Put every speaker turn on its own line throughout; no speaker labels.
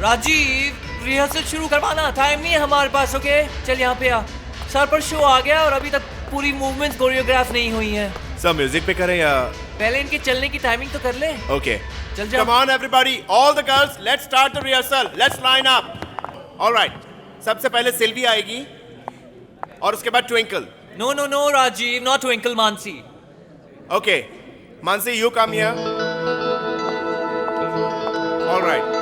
Rajiv rehearsal शुरू करवाना, time नहीं है हमारे पास। ओके चल यहाँ पे आ। सर पर शो आ गया और अभी तक पूरी मूवमेंट्स कोरियोग्राफ नहीं हुई है।
सर म्यूजिक पे करें या
पहले इनके चलने की टाइमिंग तो कर ले।
ओके
चल जा।
Come on everybody, all the girls, let's start the rehearsal, let's line up. Alright, सबसे पहले सिल्वी आएगी और उसके बाद Twinkle.
No no no Rajiv, not Twinkle, Mansi.
Okay Mansi, you come here. Alright,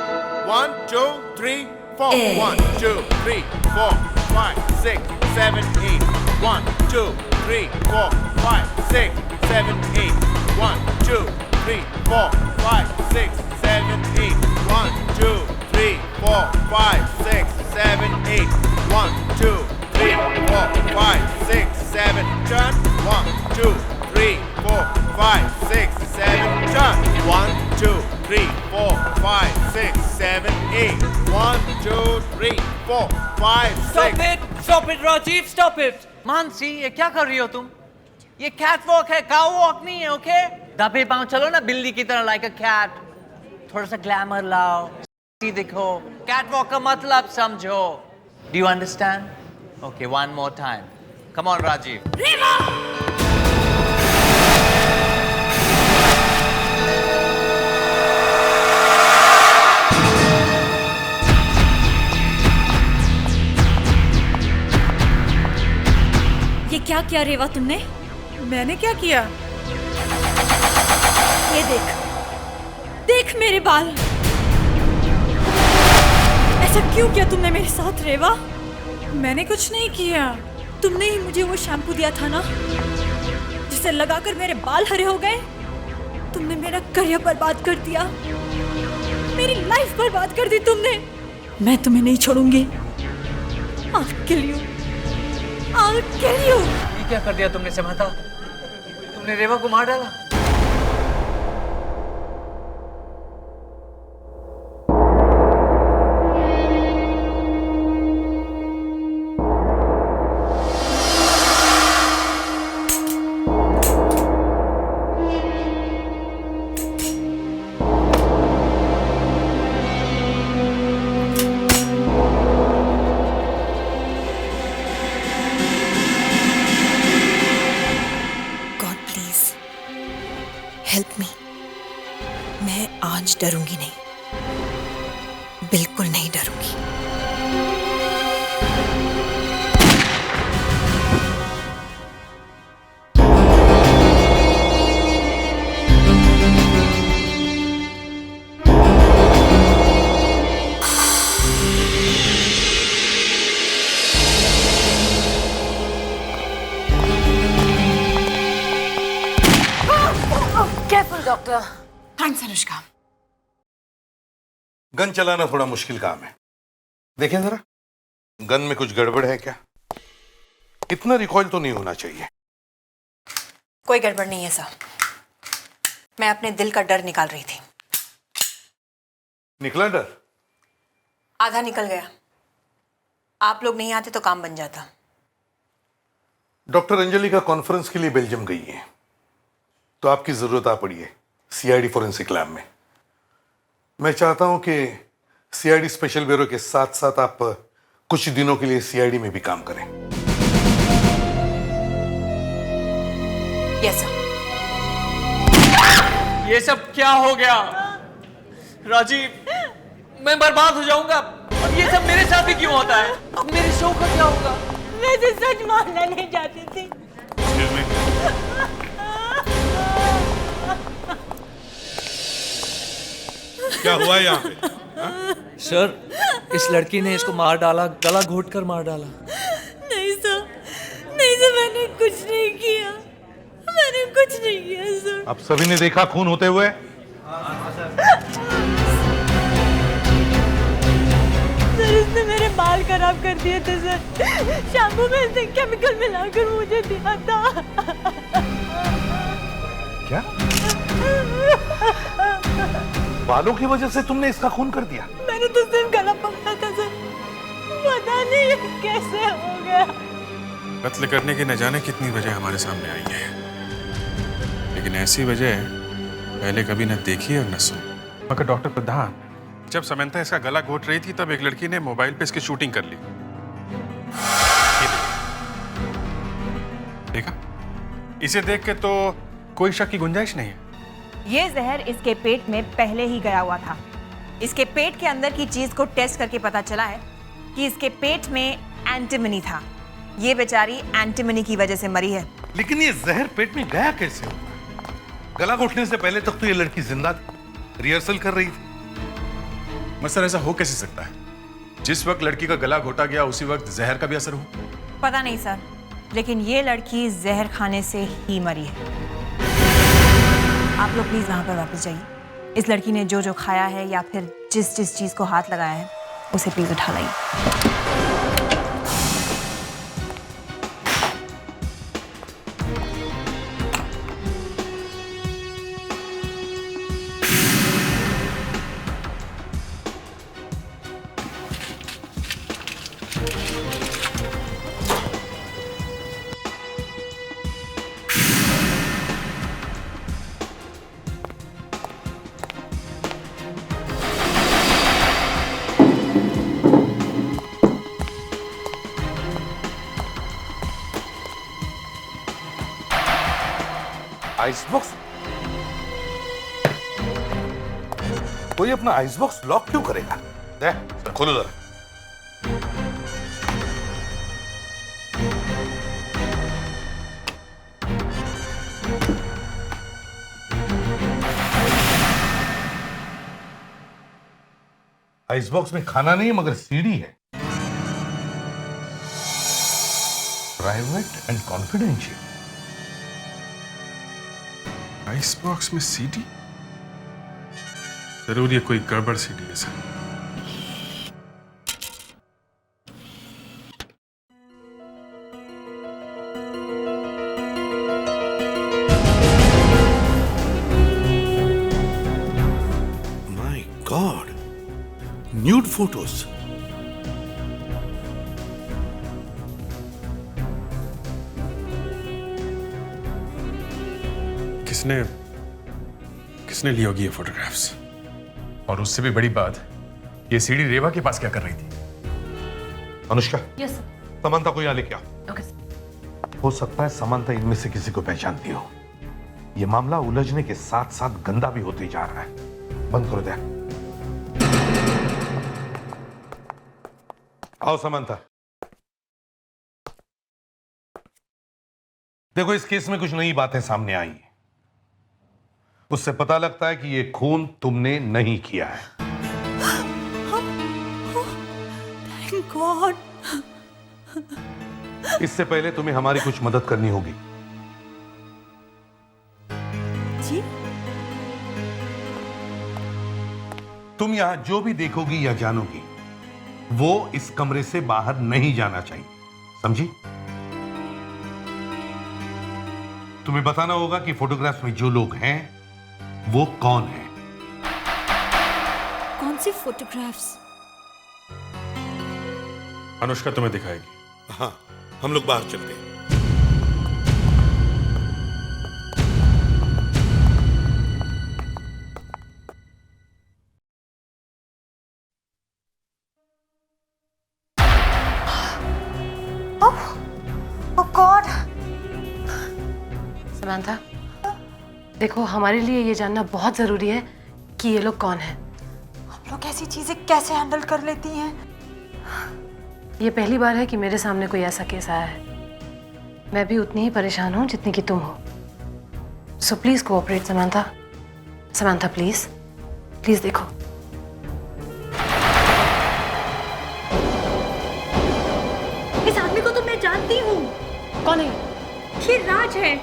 1 2 3 4 1 2 3 4 5 6 7 8 1 2 3 4 5 6 7 8 1 2 3 4 5 6 7 8 1 2 3 4 5 6 7 8 1 2 3 4 5 6 7 turn 1 2 3 4 5 6 7 turn 1 2 3 4 5 6 7 8 1 2 3 4 5 6
Stop it Rajiv, stop it। Mansi ये क्या कर रही हो तुम? ये कैट वॉक है, काउ वॉक नहीं है। ओके दबे पांव चलो ना बिल्ली की तरह, लाइक अ कैट। थोड़ा सा ग्लैमर लाओ, देखो कैट वॉक का मतलब समझो। Do you understand? Okay one more time, come on Rajiv.
ये क्या किया रेवा तुमने?
मैंने क्या किया?
ये देख, देख मेरे बाल। ऐसा क्यों किया तुमने मेरे साथ रेवा?
मैंने कुछ नहीं किया।
तुमने ही मुझे वो शैम्पू दिया था ना, जिसे लगाकर मेरे बाल हरे हो गए। तुमने मेरा करियर बर्बाद कर दिया, मेरी लाइफ बर्बाद कर दी तुमने। मैं तुम्हें नहीं छोड़ूंगी। I'll kill you. I'll kill you.
ये क्या कर दिया तुमने समता? तुमने रेवा को मार डाला।
Help me. मैं आज डरूंगी नहीं, बिल्कुल नहीं डरूंगी।
Careful doctor.
Thanks Anushka.
Gun चलाना थोड़ा मुश्किल काम है। देखें जरा, गन में कुछ गड़बड़ है क्या? इतना रिकॉइल तो नहीं होना चाहिए।
कोई गड़बड़ नहीं है सर। मैं अपने दिल का डर निकाल रही थी।
निकला डर?
आधा निकल गया। आप लोग नहीं आते तो काम बन जाता।
डॉक्टर अंजलि का कॉन्फ्रेंस के लिए बेल्जियम गई है, तो आपकी जरूरत आ पड़ी है सीआईडी फोरेंसिक लैब में। मैं चाहता हूं कि सीआईडी स्पेशल ब्यूरो के साथ साथ आप कुछ दिनों के लिए सीआईडी में भी काम करें।
Yes sir.
ये सब क्या हो गया राजीव? मैं बर्बाद हो जाऊंगा। अब ये सब मेरे साथ ही क्यों होता है? अब मेरे शो का क्या होगा?
मैं तो सच मानना नहीं चाहती थी।
क्या हुआ यहाँ पे?
सर इस लड़की ने इसको मार डाला, गला घोट कर मार डाला।
नहीं सर, नहीं सर, मैंने कुछ नहीं किया। मैंने कुछ नहीं किया सर।
आप सभी ने देखा खून होते हुए?
सर इसने मेरे बाल खराब कर दिए थे सर। शैम्पू में इसने केमिकल मिलाकर मुझे दिया था।
क्या? बालों की वजह से तुमने इसका खून कर दिया?
मैंने तो सिर्फ गला पकड़ा था सर, पता नहीं कैसे हो गया।
कत्ल करने की न जाने कितनी वजह हमारे सामने आई है, लेकिन ऐसी वजह पहले कभी न देखी और न सुनी।
मगर डॉक्टर प्रधान,
जब समंथा इसका गला घोट रही थी तब एक लड़की ने मोबाइल पे इसकी शूटिंग कर ली। ये देखा? इसे देख के तो कोई शक की गुंजाइश नहीं है।
ये जहर इसके पेट में पहले ही गया हुआ था। इसके पेट के अंदर की चीज को टेस्ट करके पता चला है कि इसके पेट में एंटीमनी था। ये बेचारी एंटीमनी की वजह से मरी है।
लेकिन ये जहर पेट में गया कैसे? गला घोटने से पहले तक तो ये लड़की जिंदा थी, रिहर्सल कर रही थी।
सर ऐसा हो कैसे सकता है? जिस वक्त लड़की का गला घोटा गया उसी वक्त जहर का भी असर हुआ।
पता नहीं सर, लेकिन ये लड़की जहर खाने से ही मरी है। आप लोग प्लीज वहां पर वापस जाइए। इस लड़की ने जो जो खाया है या फिर जिस जिस चीज को हाथ लगाया है उसे प्लीज उठा लाइए।
Ice box? कोई अपना आइस बॉक्स लॉक क्यों करेगा? दे, खोलो जरा। आइस बॉक्स में खाना नहीं मगर सीडी है। Private and confidential.
Ice box में सीडी? जरूर ये कोई गड़बड़ सीडी है sir.
My God, nude photos.
किसने ली होगी ये फोटोग्राफ्स?
और उससे भी बड़ी बात, ये सीडी रेवा के पास क्या कर रही थी?
अनुष्का,
यस
समंथा को यहाँ लेके आओ।
ओके।
हो सकता है समंथा इनमें से किसी को पहचानती हो। ये मामला उलझने के साथ साथ गंदा भी होते जा रहा है। बंद करो दे। आओ समंथा। देखो, इस केस में कुछ नई बातें सामने आई हैं। उससे पता लगता है कि ये खून तुमने नहीं किया है।
Thank God.
इससे पहले तुम्हें हमारी कुछ मदद करनी होगी।
जी?
तुम यहां जो भी देखोगी या जानोगी वो इस कमरे से बाहर नहीं जाना चाहिए, समझी? तुम्हें बताना होगा कि फोटोग्राफ में जो लोग हैं वो कौन है।
कौन सी फोटोग्राफ्स?
अनुष्का तुम्हें दिखाएगी।
हाँ, हम लोग बाहर चलते हैं।
ओह गॉड।
समंथा, देखो हमारे लिए ये जानना बहुत जरूरी है कि ये लोग कौन हैं।
हम लोग ऐसी चीजें कैसे हैंडल कर लेती हैं?
ये पहली बार है कि मेरे सामने कोई ऐसा केस आया है। मैं भी उतनी ही परेशान हूँ जितनी कि तुम हो। So please cooperate Samantha. Samantha please, please देखो।
इस आदमी को तो मैं जानती हूँ।
कौन है?
ये राज है।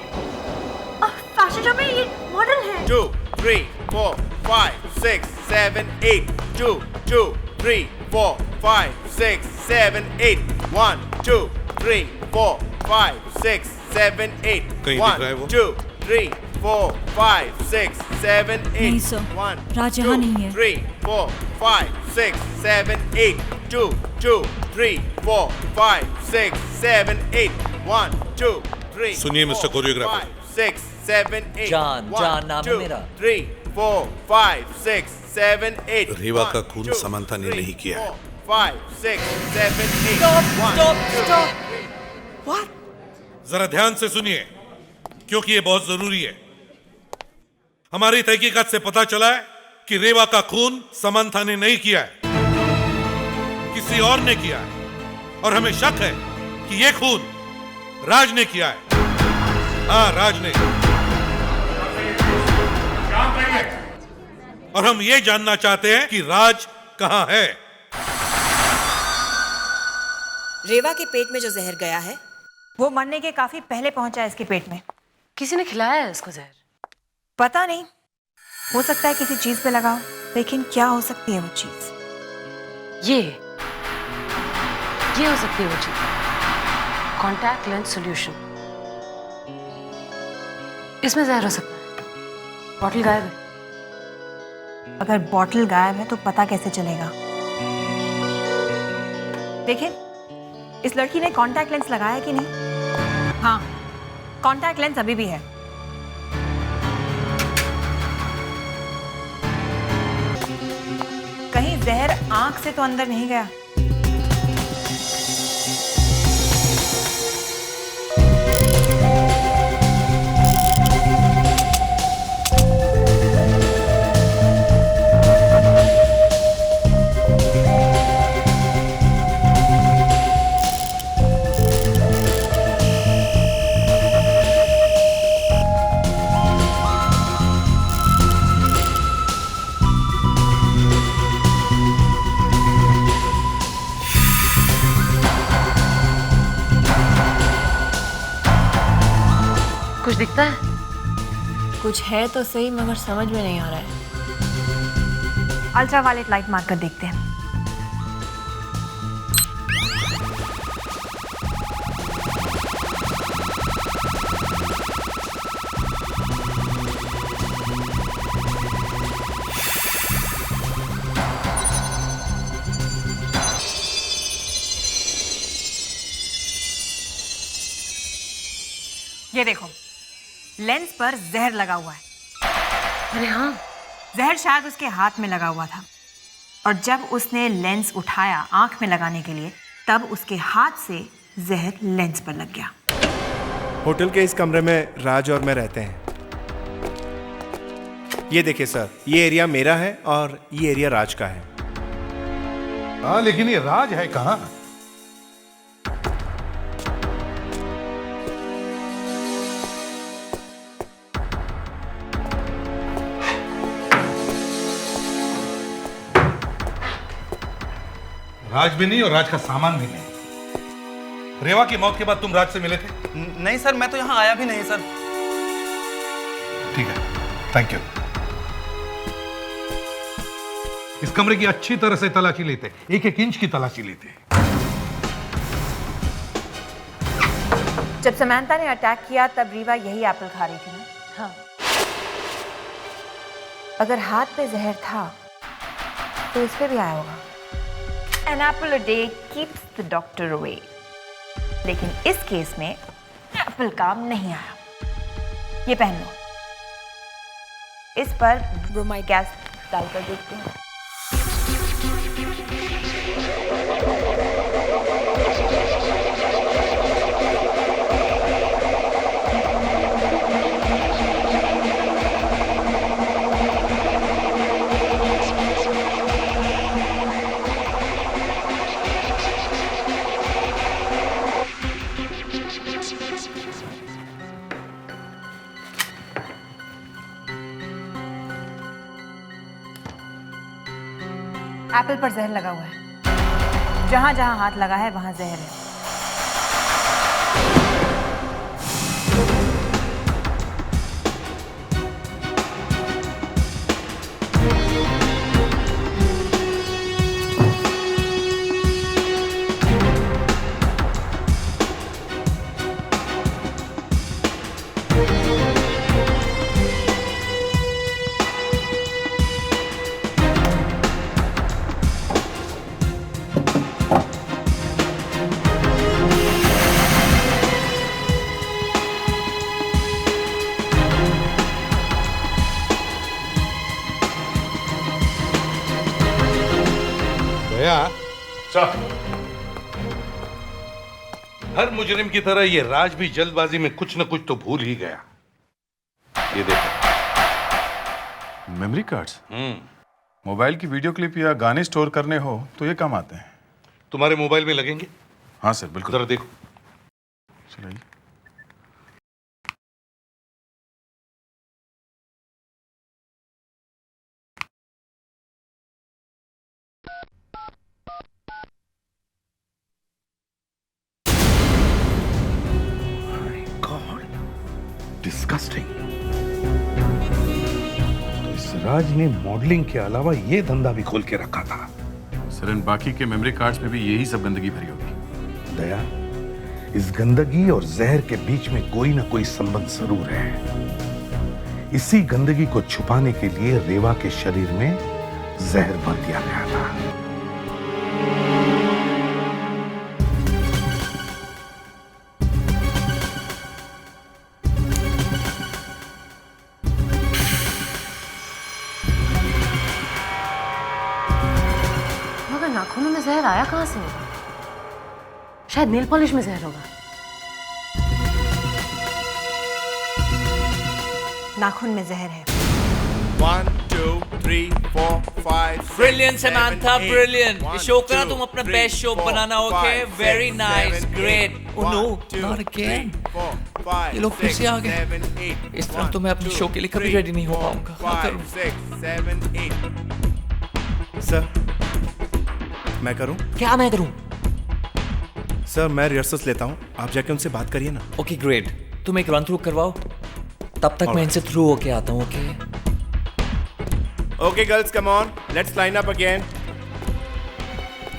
फैशन शो में ये मॉडल है।
2, 3, 4, 5, 6, 7, 8. 2, 2, 3, 4, 5, 6, 7, 8. 1, 2, 3, 4, 5, 6, 7, 8.
कहीं दिख रहा है वो?
2, 3, 4, 5, 6, 7, 8.
नहीं सर,
1,
राज यहाँ नहीं है।
3, 4, 5, 6, 7, 8. 2, 2, 3, 4, 5, 6, 7, 8. 1, 2, 3.
सुनिए मिस्टर कोरियोग्राफर।
6, 7, 8.
जान,
1,
जान नाम है
2,
मेरा।
3, 4, 5, 6, 7, 8.
रेवा का खून समांथा ने नहीं किया है।
5, 6, 7, 8.
Stop.
जरा ध्यान से सुनिए, क्योंकि ये बहुत जरूरी है। हमारी तहकीकात से पता चला है कि रेवा का खून समंथा ने नहीं किया है, किसी और ने किया है, और हमें शक है कि ये खून राज ने किया है। हाँ, राज ने। और हम ये जानना चाहते हैं कि राज कहां है।
रेवा के पेट में जो जहर गया है वो मरने के काफी पहले पहुंचा है इसके पेट में।
किसी ने खिलाया है इसको जहर?
पता नहीं, हो सकता है किसी चीज पे लगा हो, लेकिन क्या हो सकती है वो चीज?
ये हो सकती है वो चीज, कॉन्टैक्ट लेंस सॉल्यूशन। इसमें जहर हो सकता है। बॉटल गायब है।
अगर बॉटल गायब है तो पता कैसे चलेगा? देखिए, इस लड़की ने कॉन्टैक्ट लेंस लगाया कि नहीं? हाँ, कॉन्टैक्ट लेंस अभी भी है। कहीं जहर आंख से तो अंदर नहीं गया?
कुछ दिखता है?
कुछ है तो सही, मगर समझ में नहीं आ रहा है।
अल्ट्रावायलेट लाइट मारकर देखते हैं। ये देखो, लेंस पर जहर लगा हुआ है।
अरे हाँ,
जहर शायद उसके हाथ में लगा हुआ था, और जब उसने लेंस उठाया आंख में लगाने के लिए, तब उसके हाथ से जहर लेंस पर लग गया।
होटल के इस कमरे में राज और मैं रहते हैं। ये देखिए सर, ये एरिया मेरा है और ये एरिया राज का है।
हाँ, लेकिन ये राज है कहाँ? राज भी नहीं और राज का सामान भी नहीं। रेवा की मौत के बाद तुम राज से मिले थे?
नहीं सर, मैं तो यहाँ आया भी नहीं सर।
ठीक है, थैंक यू। इस कमरे की अच्छी तरह से तलाशी लेते, एक एक इंच की तलाशी लेते।
जब समंथा ने अटैक किया तब रीवा यही एप्पल खा रही थी ना?
हाँ।
अगर हाथ पे जहर था तो इस पे भी आया होगा। An apple a day keeps the doctor away. लेकिन इस केस में एप्पल काम नहीं आया। ये पहन लो, इस पर ब्रोमाइड गैस डालकर देखते हैं। एप्पल पर जहर लगा हुआ है। जहां जहां हाथ लगा है वहां जहर है।
दया, हर मुजरिम की तरह ये राज भी जल्दबाजी में कुछ न कुछ तो भूल ही गया। ये देखो।
Memory cards? मोबाइल की वीडियो क्लिप या गाने स्टोर करने हो तो ये काम आते हैं।
तुम्हारे मोबाइल में लगेंगे?
हाँ सर, बिल्कुल।
जरा देखो।
चलिए।
डिस्गस्टिंग। तो इस राज ने मॉडलिंग के अलावा ये धंधा भी खोल के रखा था।
सर, इन बाकी के मेमोरी कार्ड्स में भी यही सब गंदगी भरी होगी।
दया, इस गंदगी और जहर के बीच में कोई ना कोई संबंध जरूर है। इसी गंदगी को छुपाने के लिए रेवा के शरीर में जहर भर दिया गया था।
नाखूनों में जहर आया कहां से होगा? शायद नेल पॉलिश में जहर होगा।
नाखून में जहर है।
1 2 3 4 5
Brilliant, Samantha, brilliant. ये शो का ना तुम अपना best show banana, okay? Very nice, great. Oh no, not again. ये लोग फिर से आ गए। इस तरह तो मैं अपने शो के लिए कभी रेडी नहीं हो पाऊंगा। क्या करूं?
6 7 8।
सर, मैं करूं?
क्या मैं करूं?
सर, मैं रिहर्सल्स लेता हूं, आप जाके उनसे बात करिए ना।
ओके ग्रेट, तुम एक रन थ्रू करवाओ, तब तक मैं इनसे थ्रू होके आता हूं। Okay
Okay girls, come on. Let's line up again.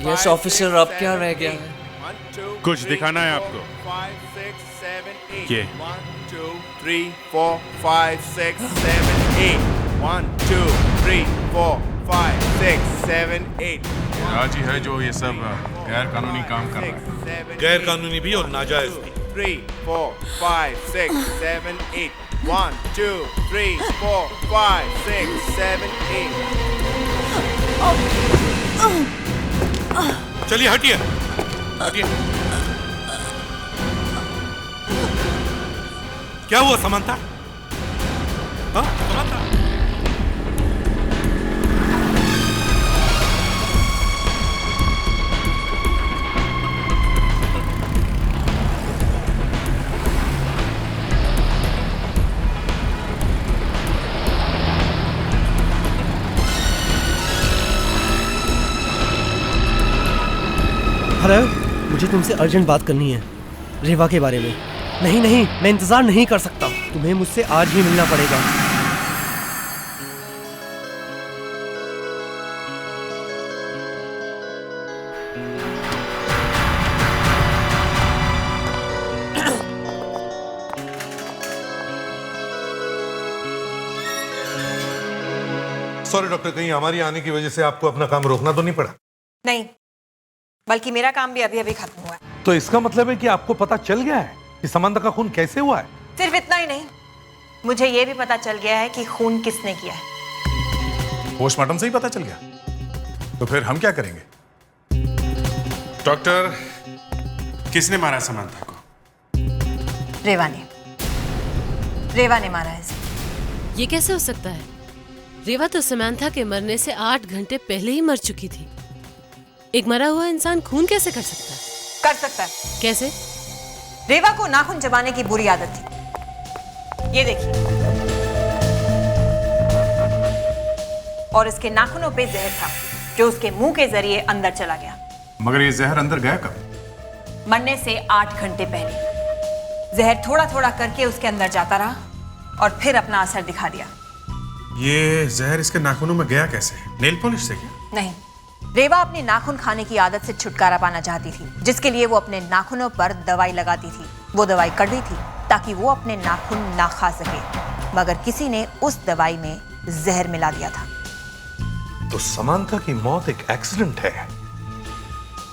Yes officer, अब क्या रह गया है?
कुछ दिखाना है आपको?
5 6 7 8।
ये
1 2 3 4 5 6 7 8। 1 2 3 4 5 6 7 8।
राज ही है जो ये सब गैर कानूनी काम कर रहा है।
गैर कानूनी भी और नाजायज भी।
3 4 5 6 7 8। 1 2 3 4 5 6 7 8।
चलिए हटिए, हटिए। क्या हुआ समंथा? हाँ, समंथा?
हेलो, मुझे तुमसे अर्जेंट बात करनी है रेवा के बारे में। नहीं नहीं, मैं इंतजार नहीं कर सकता, तुम्हें मुझसे आज ही मिलना पड़ेगा।
सॉरी डॉक्टर, कहीं हमारी आने की वजह से आपको अपना काम रोकना तो नहीं पड़ा?
नहीं, बल्कि मेरा काम भी अभी अभी खत्म हुआ है।
तो इसका मतलब है कि आपको पता चल गया है कि समंथा का खून कैसे हुआ है?
सिर्फ इतना ही नहीं, मुझे ये भी पता चल गया है कि खून किसने किया है।
पोस्टमार्टम से ही पता चल गया? तो फिर हम क्या करेंगे?
डॉक्टर, किसने मारा समंथा को?
रेवा ने। रेवा ने मारा है इसे।
ये कैसे हो सकता है? रेवा तो समंथा के मरने से 8 घंटे पहले ही मर चुकी थी। एक मरा हुआ इंसान खून कैसे कर सकता है?
कर सकता है।
कैसे?
रेवा को नाखून चबाने की बुरी आदत थी। ये देखिए, और इसके नाखूनों पे जहर था जो उसके मुंह के जरिए अंदर चला गया।
मगर ये जहर अंदर गया कब?
मरने से 8 घंटे पहले जहर थोड़ा थोड़ा करके उसके अंदर जाता रहा और फिर अपना असर दिखा दिया।
ये जहर इसके नाखूनों में गया कैसे? नेल पॉलिश से क्या?
नहीं, रेवा अपने नाखून खाने की आदत से छुटकारा पाना चाहती थी, जिसके लिए वो अपने नाखूनों पर दवाई लगाती थी। वो दवाई कड़वी थी ताकि वो अपने नाखून ना खा सके, मगर किसी ने उस दवाई में जहर मिला दिया था।
तो समंथा की मौत एक एक्सीडेंट है।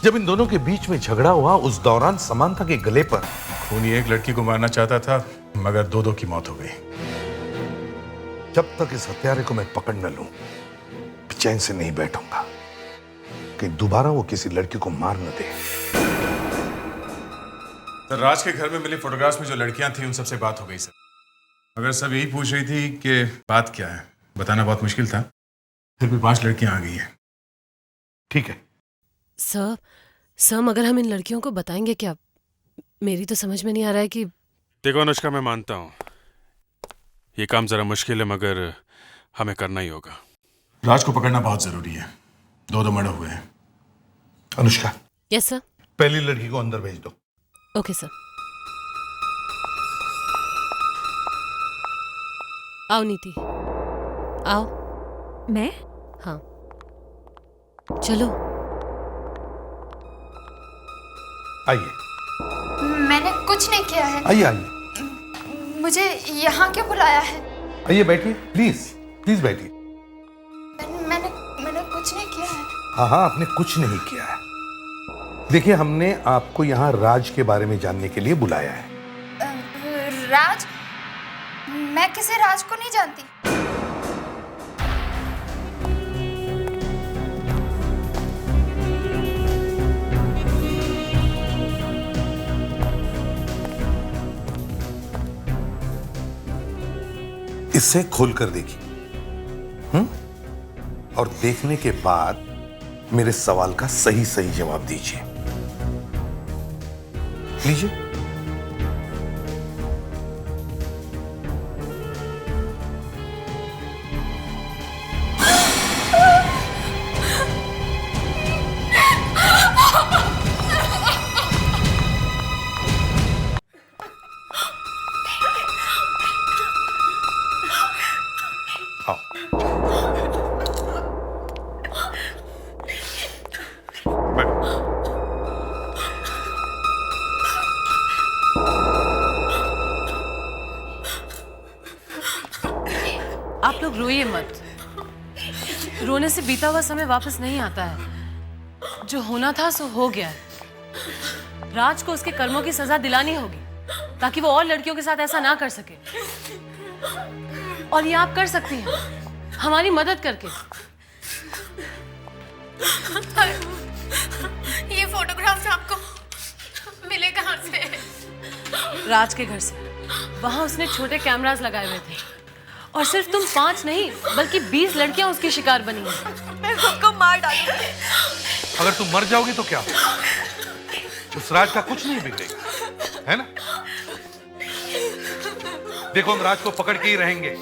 जब इन दोनों के बीच में झगड़ा हुआ, उस दौरान समंथा के गले पर
खूनी एक लड़की को मारना चाहता था, मगर दो की मौत हो गई।
जब तक इस हत्यारे को मैं पकड़ न लूं, चैन से नहीं बैठूंगा, कहीं दोबारा वो किसी लड़की को मार न दे।
सर, राज के घर में मिली फोटोग्राफ्स में जो लड़कियां थी उन सबसे बात हो गई सर। मगर सब यही पूछ रही थी कि बात क्या है, बताना बहुत मुश्किल था। फिर भी 5 लड़कियां आ गई हैं।
ठीक है
सर, मगर हम इन लड़कियों को बताएंगे क्या? मेरी तो समझ में नहीं आ रहा है कि।
देखो अनुष्का, मैं मानता हूँ ये काम जरा मुश्किल है, मगर हमें करना ही होगा।
राज को पकड़ना बहुत जरूरी है। 2 मर्डर हुए हैं।
अनुष्का।
Yes sir.
पहली लड़की को अंदर भेज दो।
Okay sir. आओ नीति, आओ।
मैं?
हाँ, चलो।
आइए।
मैंने कुछ नहीं किया है।
आइए आइए।
मुझे यहाँ क्यों बुलाया है?
आइए बैठिए, प्लीज प्लीज बैठिए।
मैंने कुछ नहीं किया है।
हाँ, आपने कुछ नहीं किया है। देखिए, हमने आपको यहाँ राज के बारे में जानने के लिए बुलाया है।
राज? मैं किसी राज को नहीं जानती।
इसे खोल कर देखिए, और देखने के बाद मेरे सवाल का सही सही जवाब दीजिए। लीजिए।
आप लोग रोइए मत। रोने से बीता हुआ समय वापस नहीं आता है। जो होना था सो हो गया है। राज को उसके कर्मों की सजा दिलानी होगी ताकि वो और लड़कियों के साथ ऐसा ना कर सके। और ये आप कर सकती हैं हमारी मदद करके।
ये फोटोग्राफ्स आपको मिले कहाँ से?
राज के घर से। वहां उसने छोटे कैमरास लगाए हुए थे और सिर्फ तुम 5 नहीं बल्कि 20 लड़कियां उसकी शिकार बनी हैं।
मैं सबको मार डालूंगी।
अगर तुम मर जाओगी तो क्या होगा? उस राज का कुछ नहीं बिगड़ेगा, है ना? देखो, हम राज को पकड़ के ही रहेंगे,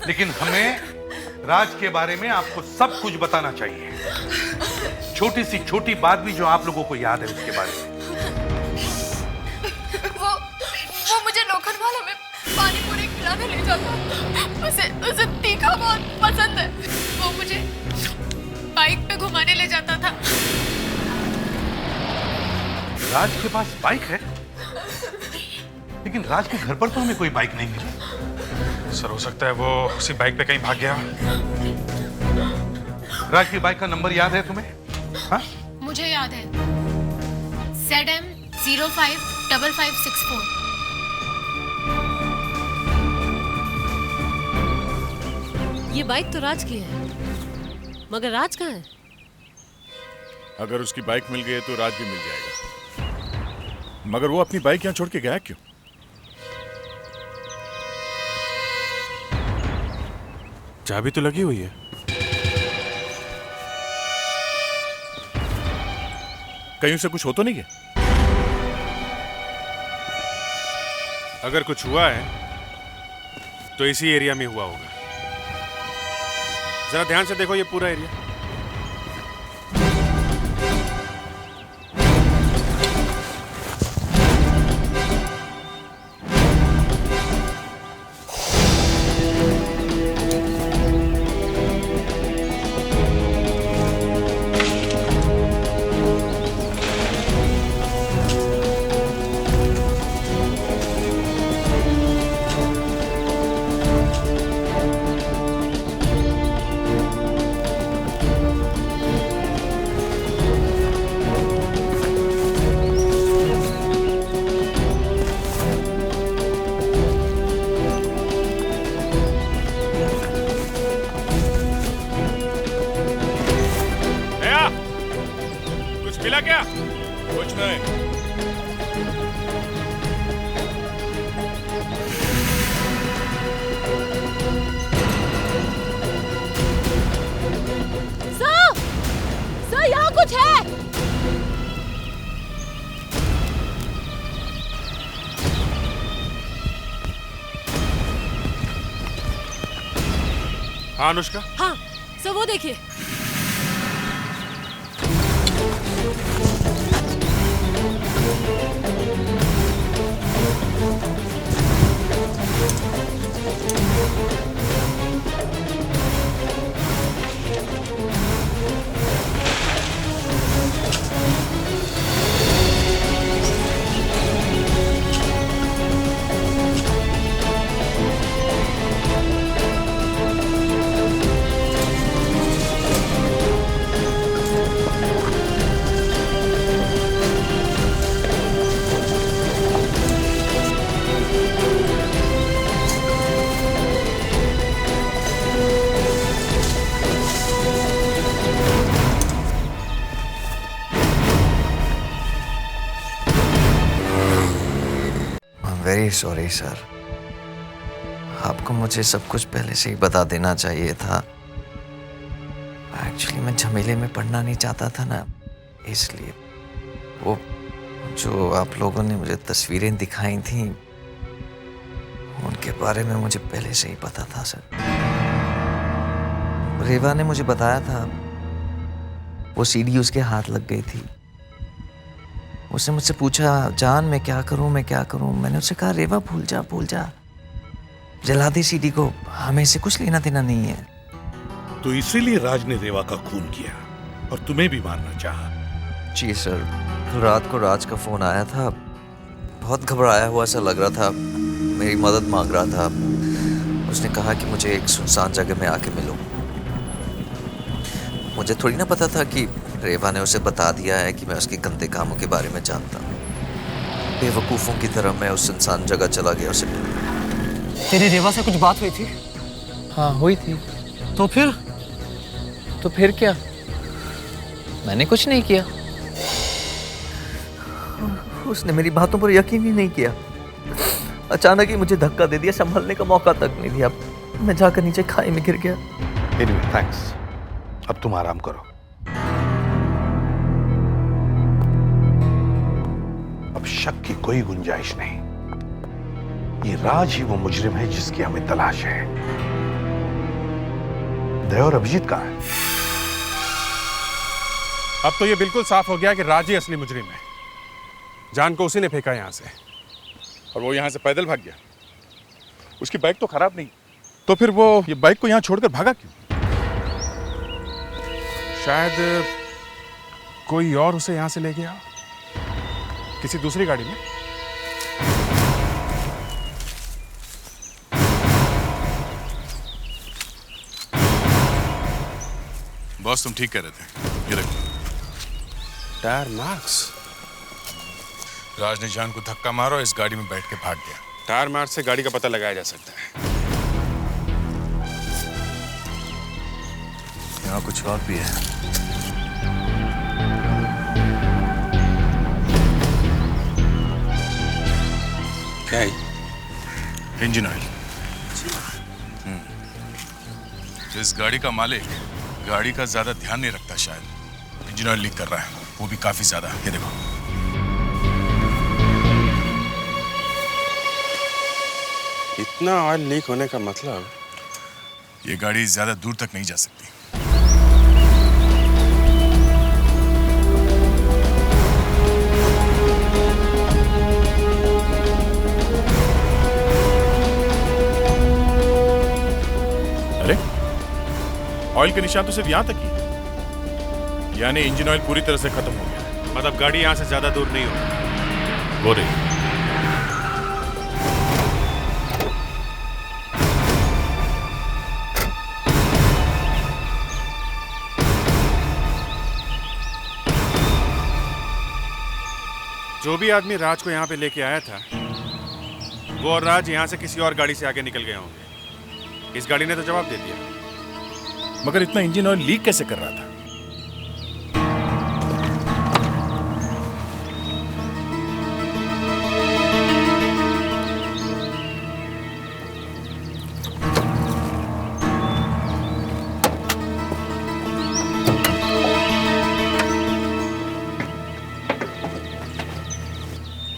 लेकिन हमें राज के बारे में आपको सब कुछ बताना चाहिए। छोटी सी छोटी बात भी जो आप लोगों को याद है उसके बारे में।
वो मुझे लोखंडवाला में पानी पूरी खिलाने ले जाता। उसे तीखा बहुत पसंद है। वो मुझे बाइक पे घुमाने ले जाता था।
राज के पास बाइक है, लेकिन राज के घर पर तो हमें कोई बाइक नहीं मिली।
सर, हो सकता है वो उसी बाइक पे कहीं भाग गया।
राज की बाइक का नंबर याद है तुम्हें? हाँ?
मुझे याद है, ZM 055564।
ये बाइक तो राज की है, मगर राज कहाँ है?
अगर उसकी बाइक मिल गई है तो राज भी मिल जाएगा। मगर वो अपनी बाइक यहाँ छोड़ के गया क्यों?
चाबी तो लगी हुई है।
कहीं उसे कुछ हो तो नहीं गया?
अगर कुछ हुआ है तो इसी एरिया में हुआ होगा। जरा ध्यान से देखो ये पूरा एरिया।
मिला क्या? कुछ नहीं।
सर यहाँ कुछ है।
हाँ अनुष्का,
हाँ सर वो देखिए।
वेरी सॉरी सर, आपको मुझे सब कुछ पहले से ही बता देना चाहिए था। एक्चुअली मैं झमेले में पढ़ना नहीं चाहता था ना, इसलिए। वो जो आप लोगों ने मुझे तस्वीरें दिखाई थी उनके बारे में मुझे पहले से ही पता था सर। रेवा ने मुझे बताया था वो सीडी उसके हाथ लग गई थी। उसने मुझसे पूछा, जान मैं क्या करूं, मैं क्या करूं। मैंने उससे कहा, रेवा भूल जा, जला दे सीडी को, हमें इससे कुछ लेना देना नहीं है।
तो इसीलिए राज ने रेवा का खून किया और तुम्हें भी मारना चाहा।
जी सर, रात को राज का फोन आया था, बहुत घबराया हुआ सा लग रहा था, मेरी मदद मांग रहा था। उसने कहा कि मुझे एक सुनसान जगह में आके मिलो। मुझे थोड़ी ना पता था कि रेवा ने उसे बता दिया है कि मैं उसके गंदे कामों के बारे में जानता हूँ। बेवकूफ़ों की तरह मैं उस सुनसान जगह चला गया उसे।
तेरी रेवा से कुछ बात हुई थी?
हाँ हुई थी।
तो फिर
क्या? मैंने कुछ नहीं किया।
उसने मेरी बातों पर यकीन ही नहीं किया। अचानक ही मुझे धक्का दे दिया, संभलने का मौका तक नहीं दिया। मैं जाकर नीचे खाई में गिर गया।
Anyway, thanks. अब तुम आराम करो। अब शक की कोई गुंजाइश नहीं। ये राज ही वो मुजरिम है जिसकी हमें तलाश है। दया और अभिजीत कहाँ है?
अब तो ये बिल्कुल साफ हो गया कि राज ही असली मुजरिम है। जान को उसी ने फेंका यहाँ से,
और वो यहाँ से पैदल भाग गया। उसकी बाइक तो खराब नहीं, तो फिर वो ये बाइक को यहाँ छोड़कर भागा क्यों?
शायद कोई और उसे यहाँ से ले गया, किसी दूसरी गाड़ी में।
बॉस तुम ठीक कह रहे थे, ये देखो
टायर मार्क्स।
राज ने जान को धक्का मारा और इस गाड़ी में बैठ के भाग गया।
टायर मार्क्स से गाड़ी का पता लगाया जा सकता है।
यहाँ कुछ और भी है।
क्या है?
Engine oil. इस गाड़ी का मालिक गाड़ी का ज्यादा ध्यान नहीं रखता, शायद इंजन ऑयल लीक कर रहा है, वो भी काफी ज्यादा। ये देखो।
इतना ऑयल लीक होने का मतलब?
ये गाड़ी ज्यादा दूर तक नहीं जा सकती। अरे ऑयल के निशान तो सिर्फ यहां तक ही, यानी इंजन ऑयल पूरी तरह से खत्म हो गया।
मतलब गाड़ी यहां से ज्यादा दूर नहीं होगी।
हो रही।
जो भी आदमी राज को यहाँ पे लेके आया था, वो और राज यहाँ से किसी और गाड़ी से आगे निकल गए होंगे। इस गाड़ी ने तो जवाब दे दिया।
मगर इतना इंजन ऑयल लीक कैसे कर रहा था?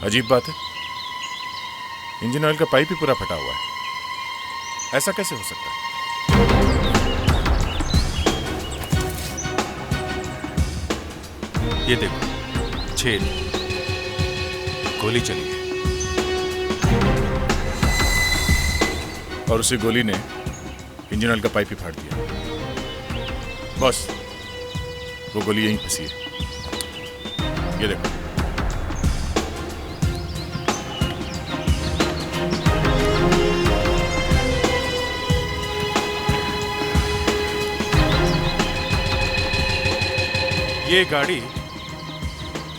अजीब बात है, इंजन ऑयल का पाइप ही पूरा फटा हुआ है। ऐसा कैसे हो सकता है?
ये देखो, छेद, गोली चली है।
और उसी गोली ने इंजन ऑयल का पाइप ही फाड़ दिया। बस वो गोली यहीं फंसी है। ये देखो।
ये गाड़ी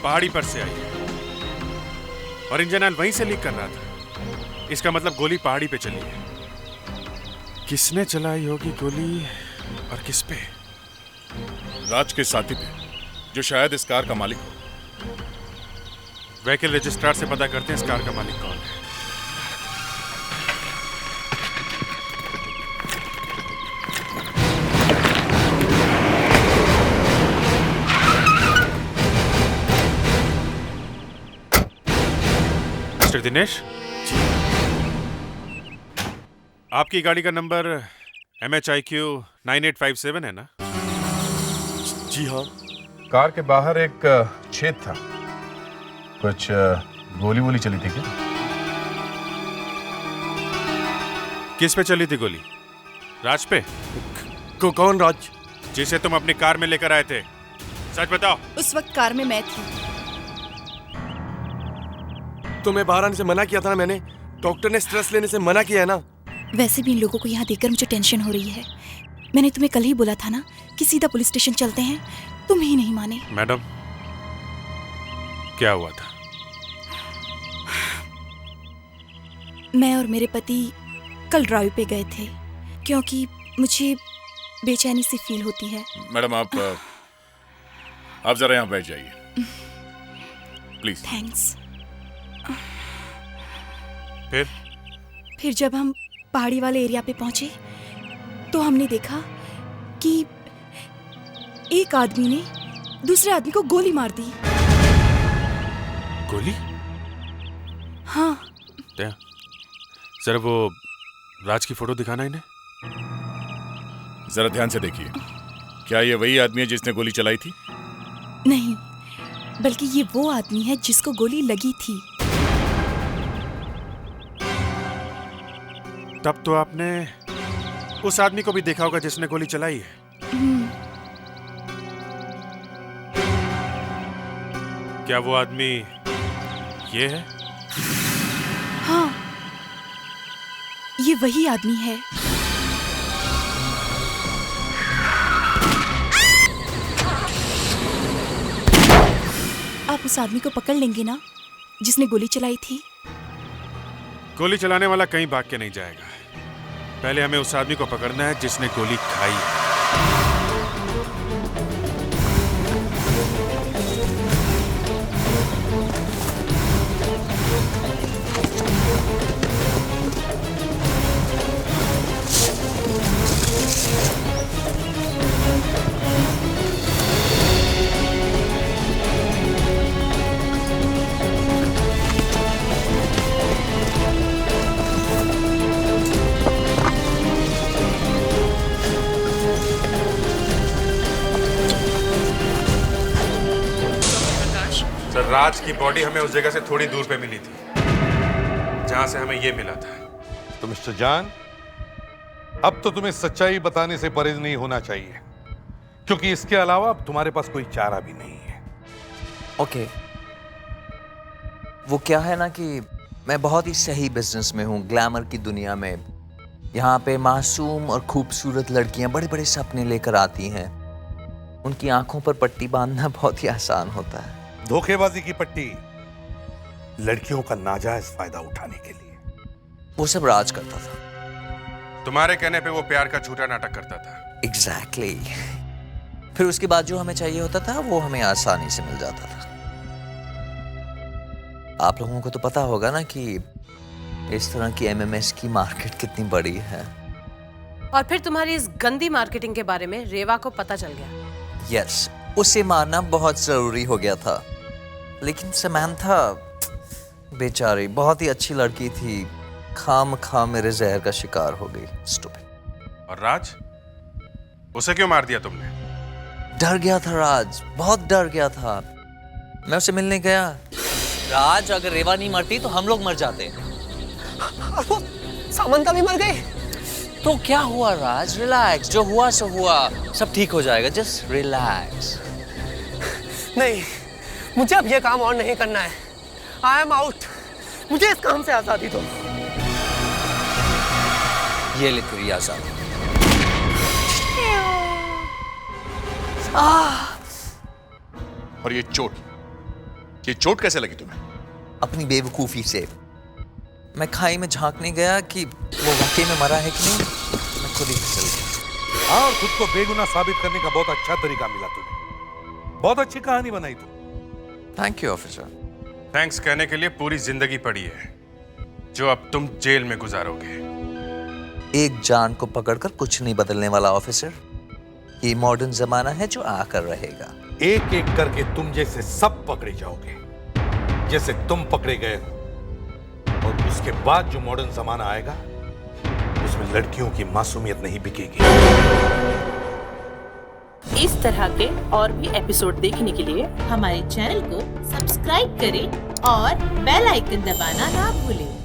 पहाड़ी पर से आई है और इंजन ऑयल वहीं से लीक कर रहा था। इसका मतलब गोली पहाड़ी पे चली है। किसने चलाई होगी गोली और किस पे?
राज के साथी पे, जो शायद इस कार का मालिक हो।
व्हीकल रजिस्ट्रार से पता करते हैं इस कार का मालिक कौन है। मिस्टर दिनेश, आपकी गाड़ी का नंबर MHIQ 9857 है ना?
जी हाँ।
कार के बाहर एक छेद था, कुछ गोली वोली चली थी क्या?
किस पे चली थी गोली? राज पे?
कौन राज?
जिसे तुम अपनी कार में लेकर आए थे, सच बताओ।
उस वक्त कार में मैं थी।
तुम्हें बाहर आने से मना किया था ना मैंने। डॉक्टर ने स्ट्रेस लेने से मना किया है ना।
वैसे भी इन लोगों को यहाँ देखकर मुझे टेंशन हो रही है। मैंने तुम्हें कल ही बोला था ना कि सीधा पुलिस स्टेशन चलते हैं, तुम ही नहीं माने।
मैडम, क्या हुआ था?
मैं और मेरे पति कल ड्राइव पे गए थे क्योंकि मुझे बेचैनी सी फील होती है।
मैडम, आप जरा यहाँ बैठ जाइए प्लीज।
थैंक्स।
फिर
जब हम पहाड़ी वाले एरिया पे पहुंचे तो हमने देखा कि एक आदमी ने दूसरे आदमी को गोली मार दी।
गोली?
हाँ।
जरा वो राज की फोटो दिखाना इन्हें।
जरा ध्यान से देखिए, क्या ये वही आदमी है जिसने गोली चलाई थी?
नहीं, बल्कि ये वो आदमी है जिसको गोली लगी थी।
तब तो आपने उस आदमी को भी देखा होगा जिसने गोली चलाई है। क्या वो आदमी ये है?
हाँ, ये वही आदमी है। आप उस आदमी को पकड़ लेंगे ना जिसने गोली चलाई थी?
गोली चलाने वाला कहीं भाग के नहीं जाएगा। पहले हमें उस आदमी को पकड़ना है जिसने गोली खाई है। राज की बॉडी हमें उस जगह से थोड़ी दूर पे मिली थी जहां से हमें ये मिला था।
तो मिस्टर जान, अब तो तुम्हें सच्चाई बताने से परहेज नहीं होना चाहिए, क्योंकि इसके अलावा अब तुम्हारे पास कोई चारा भी नहीं है।
ओके, वो क्या है ना कि मैं बहुत ही सही बिजनेस में हूँ, ग्लैमर की दुनिया में। यहाँ पे मासूम और खूबसूरत लड़कियां बड़े बड़े सपने लेकर आती हैं। उनकी आंखों पर पट्टी बांधना बहुत ही आसान होता है।
धोखेबाजी की पट्टी लड़कियों का नाजायज फायदा उठाने के लिए।
वो सब राज करता था।
तुम्हारे कहने पे वो प्यार का झूठा नाटक करता था।
एग्जैक्टली। फिर उसके बाद जो हमें चाहिए होता था वो हमें आसानी से मिल जाता था। आप लोगों को तो पता होगा ना कि इस तरह की MMS की मार्केट कितनी बड़ी है।
और फिर तुम्हारी इस गंदी मार्केटिंग के बारे में रेवा को पता चल गया।
यस, उसे मारना बहुत जरूरी हो गया था। लेकिन समंथा बेचारी बहुत ही अच्छी लड़की थी, खाम मेरे जहर का शिकार हो गई। स्टूपिड।
और राज, उसे क्यों मार दिया तुमने?
डर गया था राज, बहुत डर गया था। मैं उसे मिलने गया।
राज, अगर रेवा नहीं मरती तो हम लोग मर जाते।
सामंता भी मर गई।
तो क्या हुआ राज? रिलैक्स, जो हुआ सो हुआ, सब ठीक हो जाएगा। Just relax.
नहीं, मुझे अब ये काम और नहीं करना है। I am out. मुझे इस काम से आजादी दो।
ये ले तेरी आजादी।
और ये चोट कैसे लगी तुम्हें?
अपनी बेवकूफी से। मैं खाई में झांकने गया कि वो वाकई में मरा है कि नहीं, मैं खुद ही फिसल गया।
हाँ, और खुद को बेगुनाह साबित करने का बहुत अच्छा तरीका मिला तुम्हें। बहुत अच्छी कहानी बनाई तुम।
Thank you officer.
थैंक्स कहने के लिए पूरी जिंदगी पड़ी है जो अब तुम जेल में गुजारोगे।
एक जान को पकड़कर कुछ नहीं बदलने वाला ऑफिसर। ये मॉडर्न जमाना है जो आकर रहेगा।
एक एक करके तुम जैसे सब पकड़े जाओगे, जैसे तुम पकड़े गए हो। और उसके बाद जो मॉडर्न जमाना आएगा उसमें लड़कियों की मासूमियत नहीं बिकेगी।
इस तरह के और भी एपिसोड देखने के लिए हमारे चैनल को सब्सक्राइब करें और बेल आइकन दबाना ना भूलें।